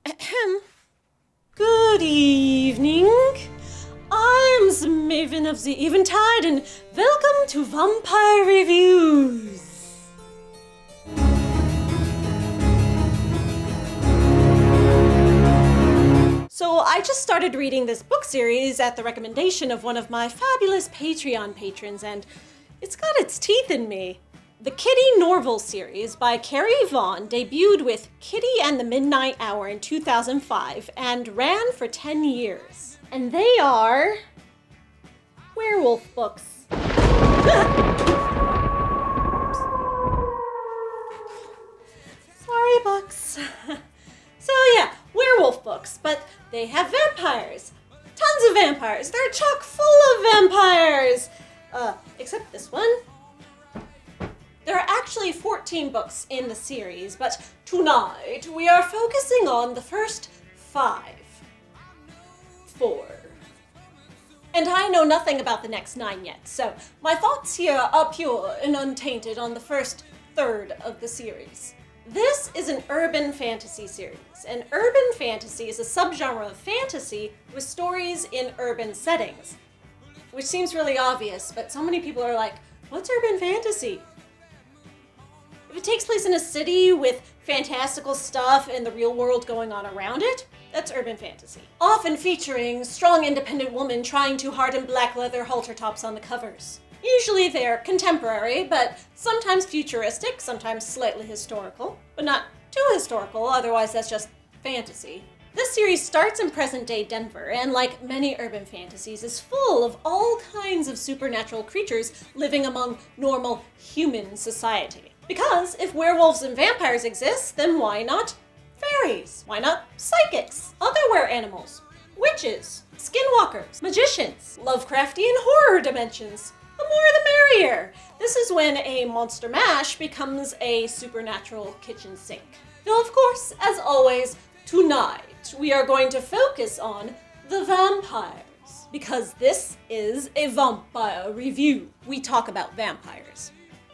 Ahem. Good evening. I'm the Maven of the Eventide, and welcome to Vampire Reviews. So I just started reading this book series at the recommendation of one of my fabulous Patreon patrons, and it's got its teeth in me. The Kitty Norville series by Carrie Vaughn debuted with Kitty and the Midnight Hour in 2005 and ran for 10 years. And they are werewolf books. Sorry, books. So yeah, werewolf books, but they have vampires. Tons of vampires. They're chock full of vampires. Except this one. There are actually 14 books in the series, but tonight we are focusing on the first 4. And I know nothing about the next 9 yet, so my thoughts here are pure and untainted on the first third of the series. This is an urban fantasy series, and urban fantasy is a subgenre of fantasy with stories in urban settings. Which seems really obvious, but so many people are like, what's urban fantasy? If it takes place in a city with fantastical stuff and the real world going on around it, that's urban fantasy. Often featuring strong independent women trying too hard in black leather halter tops on the covers. Usually they're contemporary, but sometimes futuristic, sometimes slightly historical, but not too historical, otherwise that's just fantasy. This series starts in present-day Denver, and like many urban fantasies, is full of all kinds of supernatural creatures living among normal human society. Because if werewolves and vampires exist, then why not fairies? Why not psychics? Other were-animals? Witches? Skinwalkers? Magicians? Lovecraftian horror dimensions? The more the merrier! This is when a monster mash becomes a supernatural kitchen sink. Though of course, as always, tonight we are going to focus on the vampires. Because this is a vampire review. We talk about vampires.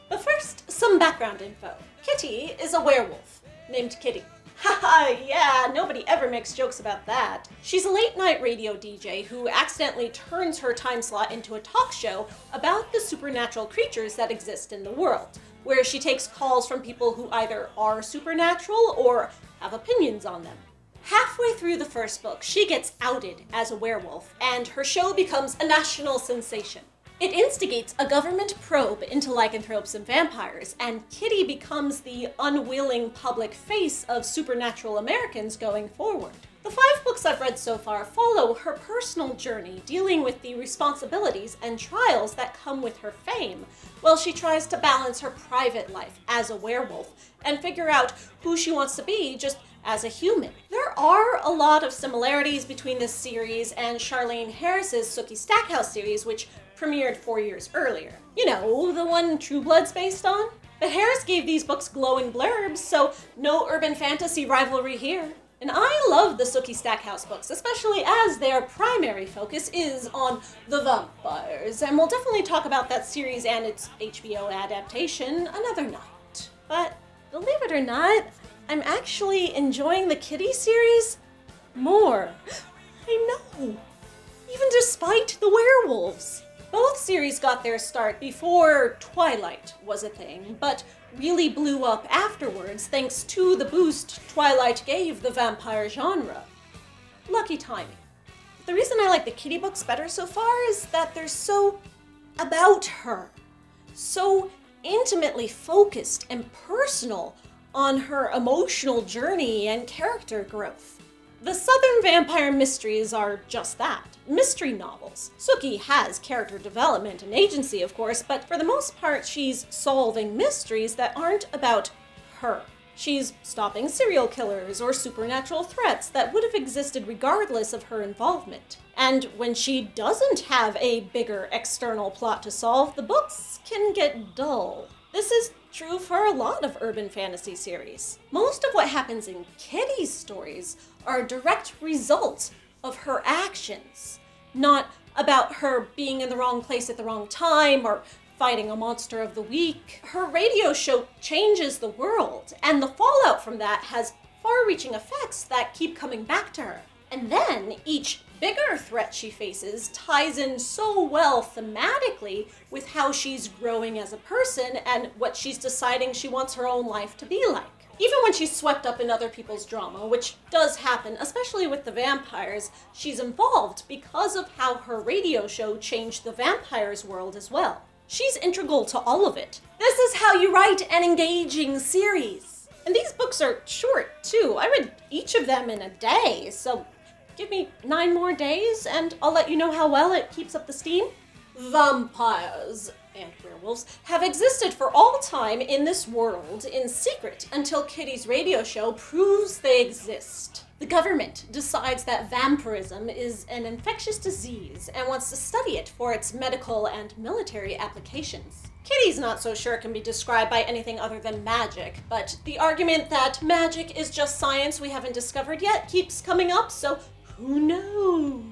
But first, some background info. Kitty is a werewolf named Kitty. Haha, yeah, nobody ever makes jokes about that. She's a late-night radio DJ who accidentally turns her time slot into a talk show about the supernatural creatures that exist in the world, where she takes calls from people who either are supernatural or have opinions on them. Halfway through the first book, she gets outed as a werewolf, and her show becomes a national sensation. It instigates a government probe into lycanthropes and vampires, and Kitty becomes the unwilling public face of supernatural Americans going forward. The 5 books I've read so far follow her personal journey dealing with the responsibilities and trials that come with her fame, while she tries to balance her private life as a werewolf and figure out who she wants to be just as a human. There are a lot of similarities between this series and Charlaine Harris's Sookie Stackhouse series, which premiered 4 years earlier. You know, the one True Blood's based on? But Harris gave these books glowing blurbs, so no urban fantasy rivalry here. And I love the Sookie Stackhouse books, especially as their primary focus is on the vampires, and we'll definitely talk about that series and its HBO adaptation another night. But believe it or not, I'm actually enjoying the Kitty series more. I know, even despite the werewolves. Both series got their start before Twilight was a thing, but really blew up afterwards thanks to the boost Twilight gave the vampire genre. Lucky timing. The reason I like the Kitty books better so far is that they're so about her, so intimately focused and personal on her emotional journey and character growth. The Southern Vampire Mysteries are just that, mystery novels. Sookie has character development and agency, of course, but for the most part she's solving mysteries that aren't about her. She's stopping serial killers or supernatural threats that would have existed regardless of her involvement. And when she doesn't have a bigger external plot to solve, the books can get dull. This is true for a lot of urban fantasy series. Most of what happens in Kitty's stories are a direct result of her actions, not about her being in the wrong place at the wrong time or fighting a monster of the week. Her radio show changes the world, and the fallout from that has far-reaching effects that keep coming back to her. And then each bigger threat she faces ties in so well thematically with how she's growing as a person and what she's deciding she wants her own life to be like. Even when she's swept up in other people's drama, which does happen, especially with the vampires, she's involved because of how her radio show changed the vampires' world as well. She's integral to all of it. This is how you write an engaging series. And these books are short, too. I read each of them in a day, so give me 9 more days and I'll let you know how well it keeps up the steam. Vampires and werewolves have existed for all time in this world in secret until Kitty's radio show proves they exist. The government decides that vampirism is an infectious disease and wants to study it for its medical and military applications. Kitty's not so sure it can be described by anything other than magic, but the argument that magic is just science we haven't discovered yet keeps coming up, so who knows?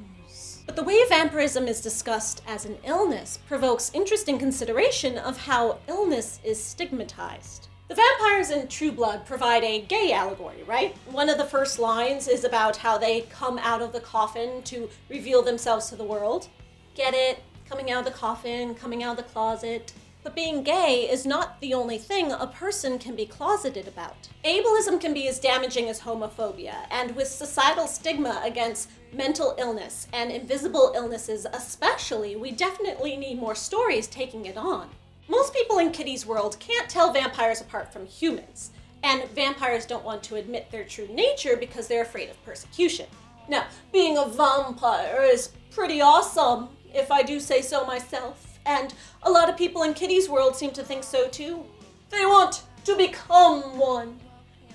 But the way vampirism is discussed as an illness provokes interesting consideration of how illness is stigmatized. The vampires in True Blood provide a gay allegory, right? One of the first lines is about how they come out of the coffin to reveal themselves to the world. Get it? Coming out of the coffin, coming out of the closet. But being gay is not the only thing a person can be closeted about. Ableism can be as damaging as homophobia, and with societal stigma against mental illness and invisible illnesses especially, we definitely need more stories taking it on. Most people in Kitty's world can't tell vampires apart from humans, and vampires don't want to admit their true nature because they're afraid of persecution. Now, being a vampire is pretty awesome, if I do say so myself. And a lot of people in Kitty's world seem to think so too. They want to become one.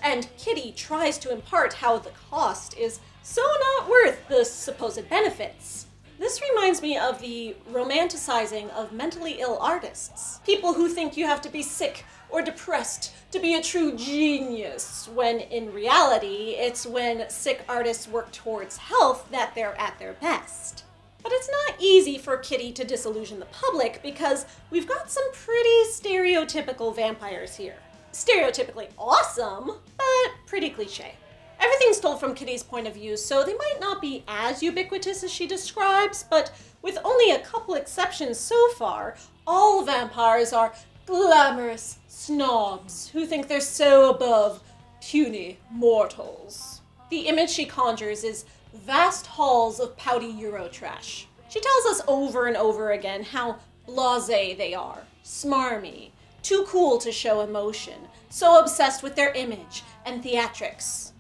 And Kitty tries to impart how the cost is so not worth the supposed benefits. This reminds me of the romanticizing of mentally ill artists. People who think you have to be sick or depressed to be a true genius, when in reality, it's when sick artists work towards health that they're at their best. But it's not easy for Kitty to disillusion the public because we've got some pretty stereotypical vampires here. Stereotypically awesome, but pretty cliche. Everything's told from Kitty's point of view, so they might not be as ubiquitous as she describes, but with only a couple exceptions so far, all vampires are glamorous snobs who think they're so above puny mortals. The image she conjures is vast halls of pouty Eurotrash. She tells us over and over again how blasé they are, smarmy, too cool to show emotion, so obsessed with their image and theatrics.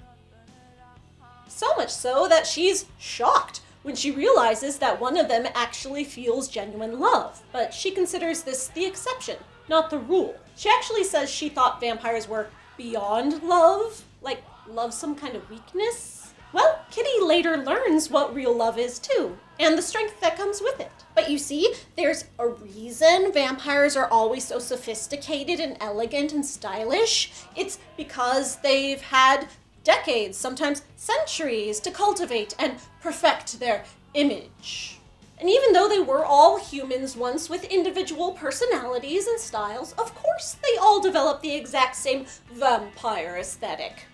So much so that she's shocked when she realizes that one of them actually feels genuine love, but she considers this the exception, not the rule. She actually says she thought vampires were beyond love, like love some kind of weakness. Well, Kitty later learns what real love is too, and the strength that comes with it. But you see, there's a reason vampires are always so sophisticated and elegant and stylish. It's because they've had decades, sometimes centuries, to cultivate and perfect their image. And even though they were all humans once with individual personalities and styles, of course they all developed the exact same vampire aesthetic.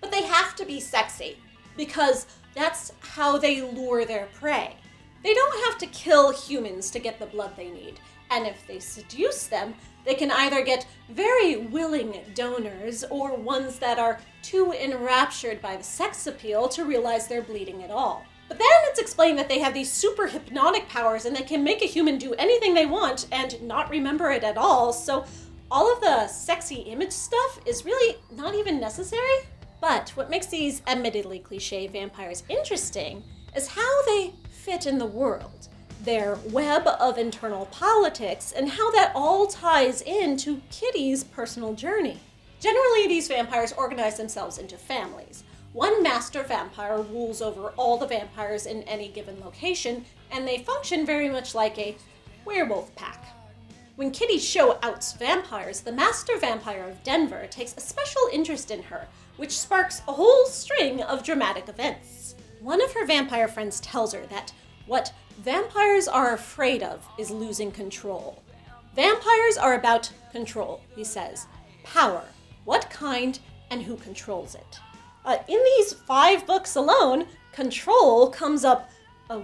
But they have to be sexy, because that's how they lure their prey. They don't have to kill humans to get the blood they need, and if they seduce them, they can either get very willing donors or ones that are too enraptured by the sex appeal to realize they're bleeding at all. But then it's explained that they have these super hypnotic powers and they can make a human do anything they want and not remember it at all, so all of the sexy image stuff is really not even necessary. But what makes these admittedly cliche vampires interesting is how they fit in the world, their web of internal politics, and how that all ties into Kitty's personal journey. Generally, these vampires organize themselves into families. One master vampire rules over all the vampires in any given location, and they function very much like a werewolf pack. When Kitty's show outs vampires, the master vampire of Denver takes a special interest in her, which sparks a whole string of dramatic events. One of her vampire friends tells her that what vampires are afraid of is losing control. Vampires are about control, he says. Power. What kind and who controls it. In these 5 books alone, control comes up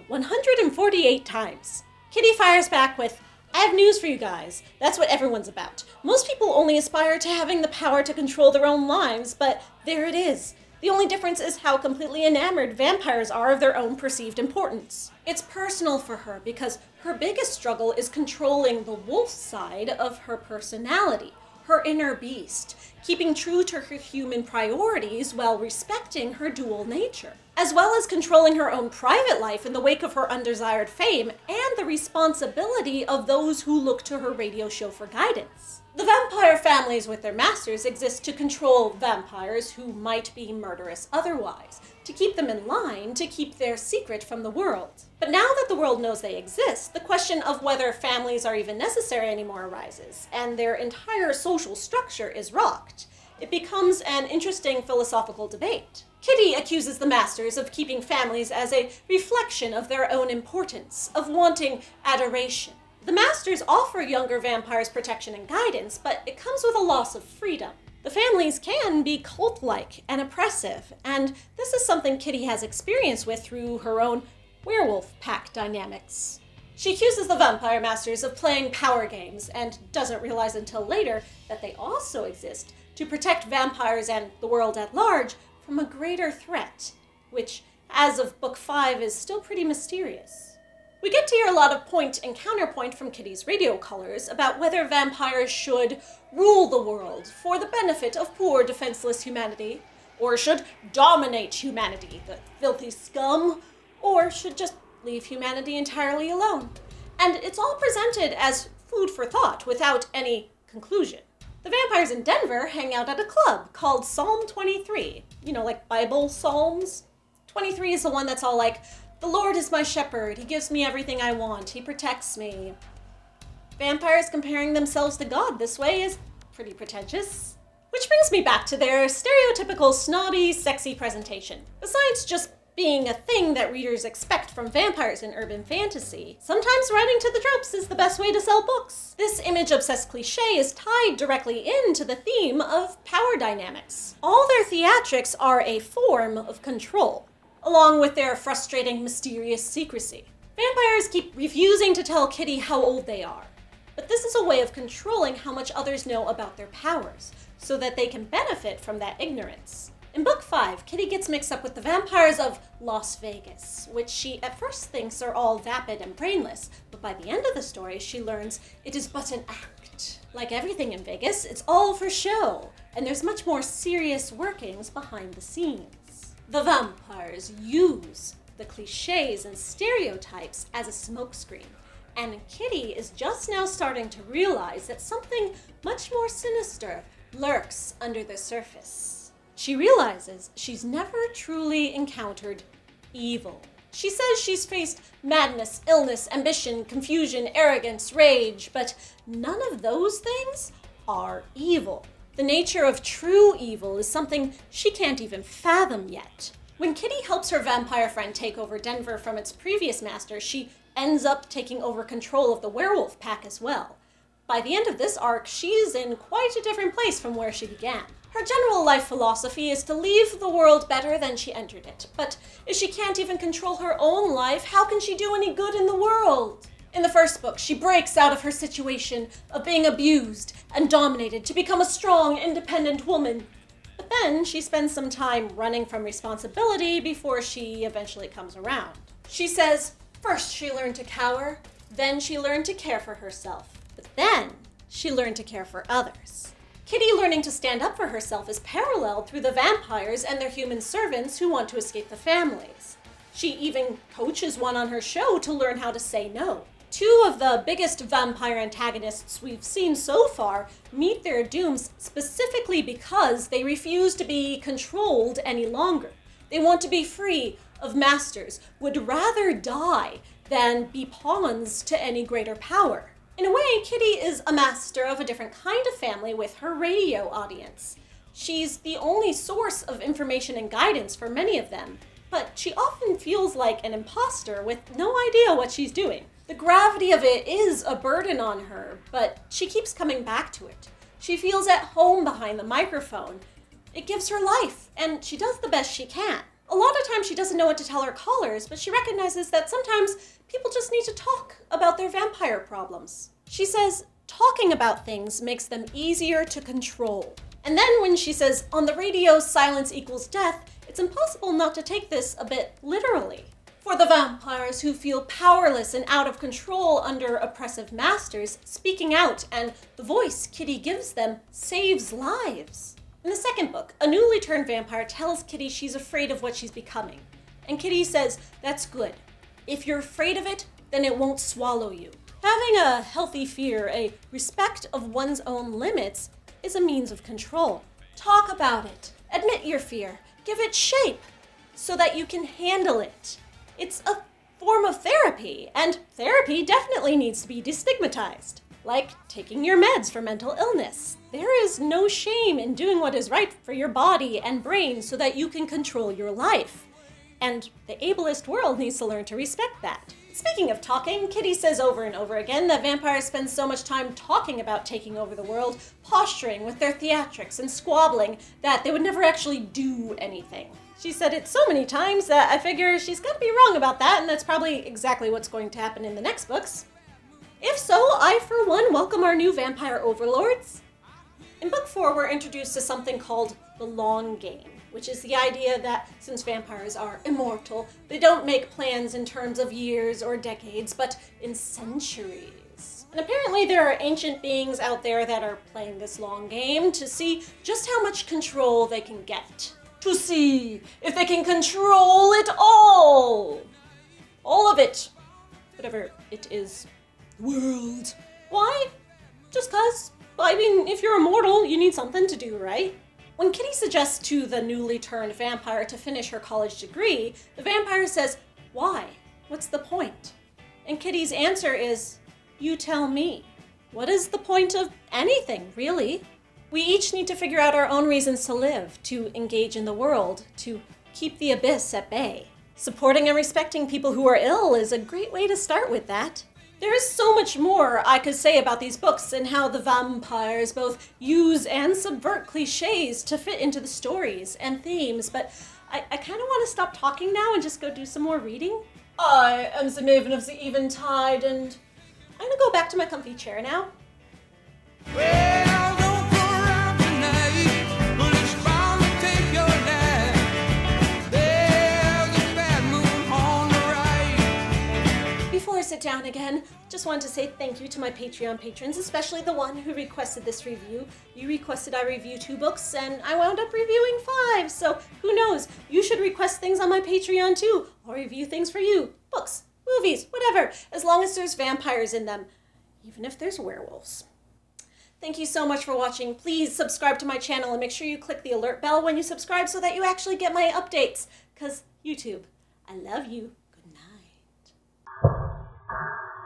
148 times. Kitty fires back with, "I have news for you guys. That's what everyone's about. Most people only aspire to having the power to control their own lives, but there it is. The only difference is how completely enamored vampires are of their own perceived importance." It's personal for her because her biggest struggle is controlling the wolf side of her personality, her inner beast, keeping true to her human priorities while respecting her dual nature, as well as controlling her own private life in the wake of her undesired fame and the responsibility of those who look to her radio show for guidance. The vampire families with their masters exist to control vampires who might be murderous otherwise, to keep them in line, to keep their secret from the world. But now that the world knows they exist, the question of whether families are even necessary anymore arises, and their entire social structure is rocked. It becomes an interesting philosophical debate. Kitty accuses the masters of keeping families as a reflection of their own importance, of wanting adoration. The masters offer younger vampires protection and guidance, but it comes with a loss of freedom. The families can be cult-like and oppressive, and this is something Kitty has experience with through her own werewolf pack dynamics. She accuses the vampire masters of playing power games and doesn't realize until later that they also exist to protect vampires and the world at large from a greater threat, which, as of Book 5, is still pretty mysterious. We get to hear a lot of point and counterpoint from Kitty's radio callers about whether vampires should rule the world for the benefit of poor, defenseless humanity, or should dominate humanity, the filthy scum, or should just leave humanity entirely alone. And it's all presented as food for thought without any conclusion. The vampires in Denver hang out at a club called Psalm 23. You know, like Bible Psalms. 23 is the one that's all like, "The Lord is my shepherd, he gives me everything I want, he protects me." Vampires comparing themselves to God this way is pretty pretentious. Which brings me back to their stereotypical snobby, sexy presentation. Besides just being a thing that readers expect from vampires in urban fantasy, sometimes writing to the tropes is the best way to sell books. This image-obsessed cliche is tied directly into the theme of power dynamics. All their theatrics are a form of control, along with their frustrating, mysterious secrecy. Vampires keep refusing to tell Kitty how old they are, but this is a way of controlling how much others know about their powers, so that they can benefit from that ignorance. In Book 5, Kitty gets mixed up with the vampires of Las Vegas, which she at first thinks are all vapid and brainless, but by the end of the story she learns it is but an act. Like everything in Vegas, it's all for show, and there's much more serious workings behind the scenes. The vampires use the cliches and stereotypes as a smokescreen, and Kitty is just now starting to realize that something much more sinister lurks under the surface. She realizes she's never truly encountered evil. She says she's faced madness, illness, ambition, confusion, arrogance, rage, but none of those things are evil. The nature of true evil is something she can't even fathom yet. When Kitty helps her vampire friend take over Denver from its previous master, she ends up taking over control of the werewolf pack as well. By the end of this arc, she's in quite a different place from where she began. Her general life philosophy is to leave the world better than she entered it, but if she can't even control her own life, how can she do any good in the world? In the first book, she breaks out of her situation of being abused and dominated to become a strong, independent woman. But then she spends some time running from responsibility before she eventually comes around. She says, first she learned to cower, then she learned to care for herself, but then she learned to care for others. Kitty learning to stand up for herself is paralleled through the vampires and their human servants who want to escape the families. She even coaches one on her show to learn how to say no. Two of the biggest vampire antagonists we've seen so far meet their dooms specifically because they refuse to be controlled any longer. They want to be free of masters, would rather die than be pawns to any greater power. In a way, Kitty is a master of a different kind of family with her radio audience. She's the only source of information and guidance for many of them, but she often feels like an imposter with no idea what she's doing. The gravity of it is a burden on her, but she keeps coming back to it. She feels at home behind the microphone. It gives her life, and she does the best she can. A lot of times she doesn't know what to tell her callers, but she recognizes that sometimes people just need to talk about their vampire problems. She says talking about things makes them easier to control. And then when she says, on the radio, silence equals death, it's impossible not to take this a bit literally. For the vampires who feel powerless and out of control under oppressive masters, speaking out and the voice Kitty gives them saves lives. In the second book, a newly turned vampire tells Kitty she's afraid of what she's becoming. And Kitty says, that's good. If you're afraid of it, then it won't swallow you. Having a healthy fear, a respect of one's own limits, is a means of control. Talk about it. Admit your fear. Give it shape so that you can handle it. It's a form of therapy, and therapy definitely needs to be destigmatized. Like taking your meds for mental illness. There is no shame in doing what is right for your body and brain so that you can control your life. And the ableist world needs to learn to respect that. Speaking of talking, Kitty says over and over again that vampires spend so much time talking about taking over the world, posturing with their theatrics and squabbling, that they would never actually do anything. She said it so many times that I figure she's got to be wrong about that, and that's probably exactly what's going to happen in the next books. If so, I for one welcome our new vampire overlords. In book 4, we're introduced to something called the long game, which is the idea that since vampires are immortal, they don't make plans in terms of years or decades, but in centuries. And apparently there are ancient beings out there that are playing this long game to see just how much control they can get. To see if they can control it all. All of it. Whatever it is. World. Why? Just 'cause. I mean, if you're immortal, you need something to do, right? When Kitty suggests to the newly turned vampire to finish her college degree, the vampire says, why? What's the point? And Kitty's answer is, you tell me. What is the point of anything, really? We each need to figure out our own reasons to live, to engage in the world, to keep the abyss at bay. Supporting and respecting people who are ill is a great way to start with that. There is so much more I could say about these books and how the vampires both use and subvert cliches to fit into the stories and themes, but I kind of want to stop talking now and just go do some more reading. I am the Maven of the Eventide, and I'm gonna go back to my comfy chair now. Well, don't go around tonight, but it's bound to take your life. There's a bad moon on the right. Before I sit down again, just wanted to say thank you to my Patreon patrons, especially the one who requested this review. You requested I review 2 books, and I wound up reviewing 5, so who knows? You should request things on my Patreon too. I'll review things for you. Books, movies, whatever, as long as there's vampires in them, even if there's werewolves. Thank you so much for watching. Please subscribe to my channel and make sure you click the alert bell when you subscribe so that you actually get my updates. 'Cause YouTube, I love you.